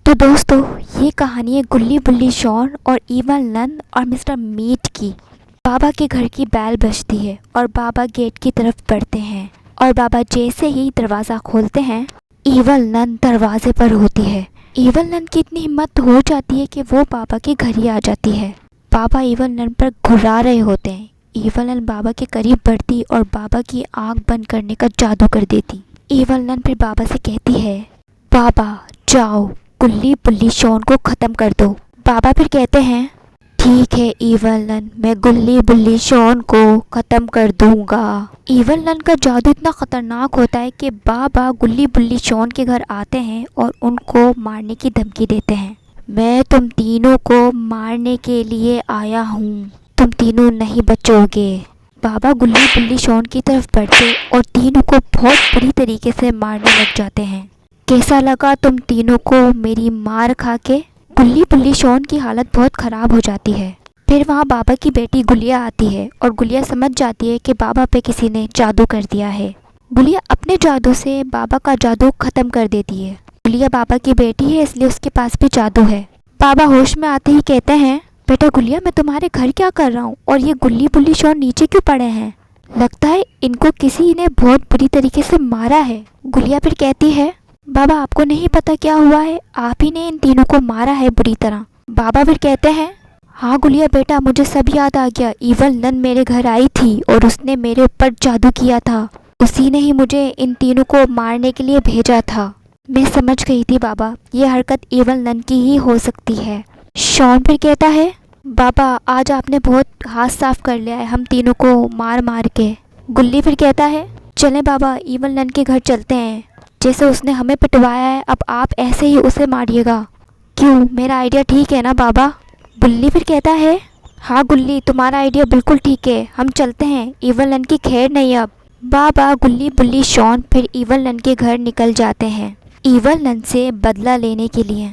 तो दोस्तों, ये कहानी है गुल्ली बुल्ली शॉन और इवल नन और मिस्टर मीट की। बाबा के घर की बैल बजती है और बाबा गेट की तरफ बढ़ते हैं और बाबा जैसे ही दरवाज़ा खोलते हैं, इवल नन दरवाजे पर होती है। इवल नन की इतनी हिम्मत हो जाती है कि वो बाबा के घर ही आ जाती है। बाबा इवल नन पर घुरा रहे होते हैं। इवल नन बाबा के करीब बढ़ती और बाबा की आंख बंद करने का जादू कर देती। इवल नन फिर बाबा से कहती है, बाबा जाओ, गुल्ली बुल्ली शॉन को ख़त्म कर दो। बाबा फिर कहते हैं, ठीक है इवल नन, मैं गुल्ली बुल्ली शॉन को ख़त्म कर दूंगा। इवल नन का जादू इतना ख़तरनाक होता है कि बाबा गुल्ली बुल्ली शॉन के घर आते हैं और उनको मारने की धमकी देते हैं। मैं तुम तीनों को मारने के लिए आया हूँ, तुम तीनों नहीं बचोगे। बाबा गुल्ली बुल्ली शॉन की तरफ बढ़ते और तीनों को बहुत बुरी तरीके से मारने लग जाते हैं। कैसा लगा तुम तीनों को मेरी मार खा के? गुल्ली बुल्ली शॉन की हालत बहुत ख़राब हो जाती है। फिर वहाँ बाबा की बेटी गुलिया आती है और गुलिया समझ जाती है कि बाबा पे किसी ने जादू कर दिया है। गुलिया अपने जादू से बाबा का जादू ख़त्म कर देती है। गुलिया बाबा की बेटी है, इसलिए उसके पास भी जादू है। बाबा होश में आते ही कहते हैं, बेटा गुलिया, मैं तुम्हारे घर क्या कर रहा हूँ और ये गुल्ली बुल्ली शॉन नीचे क्यों पड़े हैं? लगता है इनको किसी ने बहुत बुरी तरीके से मारा है। गुलिया फिर कहती है, बाबा आपको नहीं पता क्या हुआ है, आप ही ने इन तीनों को मारा है बुरी तरह। बाबा फिर कहते हैं, हाँ गुलिया बेटा, मुझे सब याद आ गया। इवल नन मेरे घर आई थी और उसने मेरे ऊपर जादू किया था। उसी ने ही मुझे इन तीनों को मारने के लिए भेजा था। मैं समझ गई थी बाबा, ये हरकत इवल नन की ही हो सकती है। शॉन फिर कहता है, बाबा आज आपने बहुत हाथ साफ कर लिया है हम तीनों को मार मार के। गुल्ली फिर कहता है, चलें बाबा, इवल नन के घर चलते हैं। जैसे उसने हमें पिटवाया है, अब आप ऐसे ही उसे मारिएगा। क्यों, मेरा आइडिया ठीक है ना बाबा? गुल्ली फिर कहता है, हाँ गुल्ली, तुम्हारा आइडिया बिल्कुल ठीक है, हम चलते हैं। इवल नन की खैर नहीं अब। बाबा गुल्ली बुल्ली शॉन फिर इवल नन के घर निकल जाते हैं इवल नन से बदला लेने के लिए।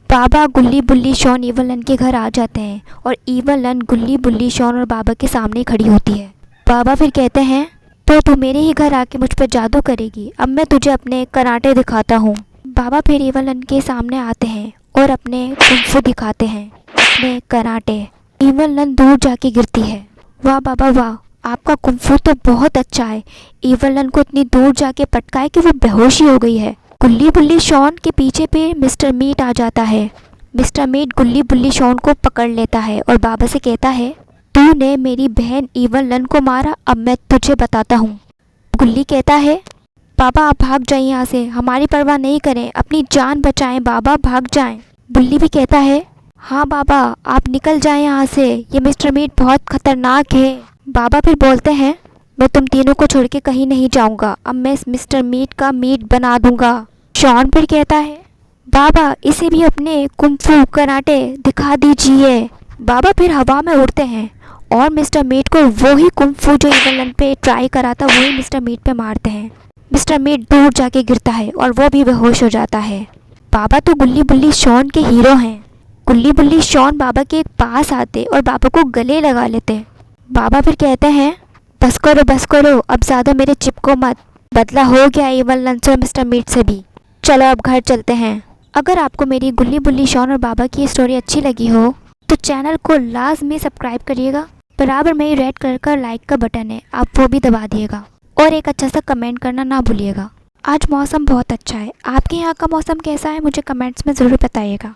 बाबा गुल्ली बुल्ली शॉन इवल नन के घर आ जाते हैं और इवल नन गुल्ली बुल्ली शॉन और बाबा के सामने खड़ी होती है। बाबा फिर कहते हैं, तो तू मेरे ही घर आके मुझ पर जादू करेगी, अब मैं तुझे अपने कराटे दिखाता हूँ। बाबा फिर इवल नन के सामने आते हैं और अपने कुंफू दिखाते हैं, अपने कराटे। इवल नन दूर जाके गिरती है। वाह बाबा वाह, आपका कुंफू तो बहुत अच्छा है। इवल नन को इतनी दूर जाके पटकाए कि वो बेहोश ही हो गई है। गुल्ली बुल्ली शॉन के पीछे पे मिस्टर मीट आ जाता है। मिस्टर मीट गुल्ली बुल्ली शॉन को पकड़ लेता है और बाबा से कहता है, तूने मेरी बहन इवल नन को मारा, अब मैं तुझे बताता हूँ। गुल्ली कहता है, बाबा आप भाग जाइए यहाँ से, हमारी परवाह नहीं करें, अपनी जान बचाएं बाबा, भाग जाएं। गुल्ली भी कहता है, हाँ बाबा आप निकल जाएं यहाँ से, ये मिस्टर मीट बहुत खतरनाक है। बाबा फिर बोलते हैं, मैं तुम तीनों को छोड़ के कहीं नहीं जाऊँगा, अब मैं इस मिस्टर मीट का मीट बना दूँगा। शॉन फिर कहता है, बाबा इसे भी अपने कुंफू कराटे दिखा दीजिए। बाबा फिर हवा में उड़ते हैं और मिस्टर मीट को वही कुंफू जो इवल नन पे ट्राई करा था वही मिस्टर मीट पे मारते हैं। मिस्टर मीट दूर जाके गिरता है और वो भी बेहोश हो जाता है। बाबा तो गुल्ली बुल्ली शॉन के हीरो हैं। गुल्ली बुल्ली शॉन बाबा के पास आते और बाबा को गले लगा लेते। बाबा फिर कहते हैं, बस करो, अब ज़्यादा मेरे चिपको मत, बदला हो गया इवल नन से और मिस्टर मीट से भी। चलो अब घर चलते हैं। अगर आपको मेरी गुल्ली बुल्ली शॉन और बाबा की स्टोरी अच्छी लगी हो तो चैनल को लाजमी सब्सक्राइब करिएगा। बराबर में ही रेड कलर का लाइक का बटन है, आप वो भी दबा दिएगा और एक अच्छा सा कमेंट करना ना भूलिएगा। आज मौसम बहुत अच्छा है, आपके यहाँ का मौसम कैसा है मुझे कमेंट्स में ज़रूर बताइएगा।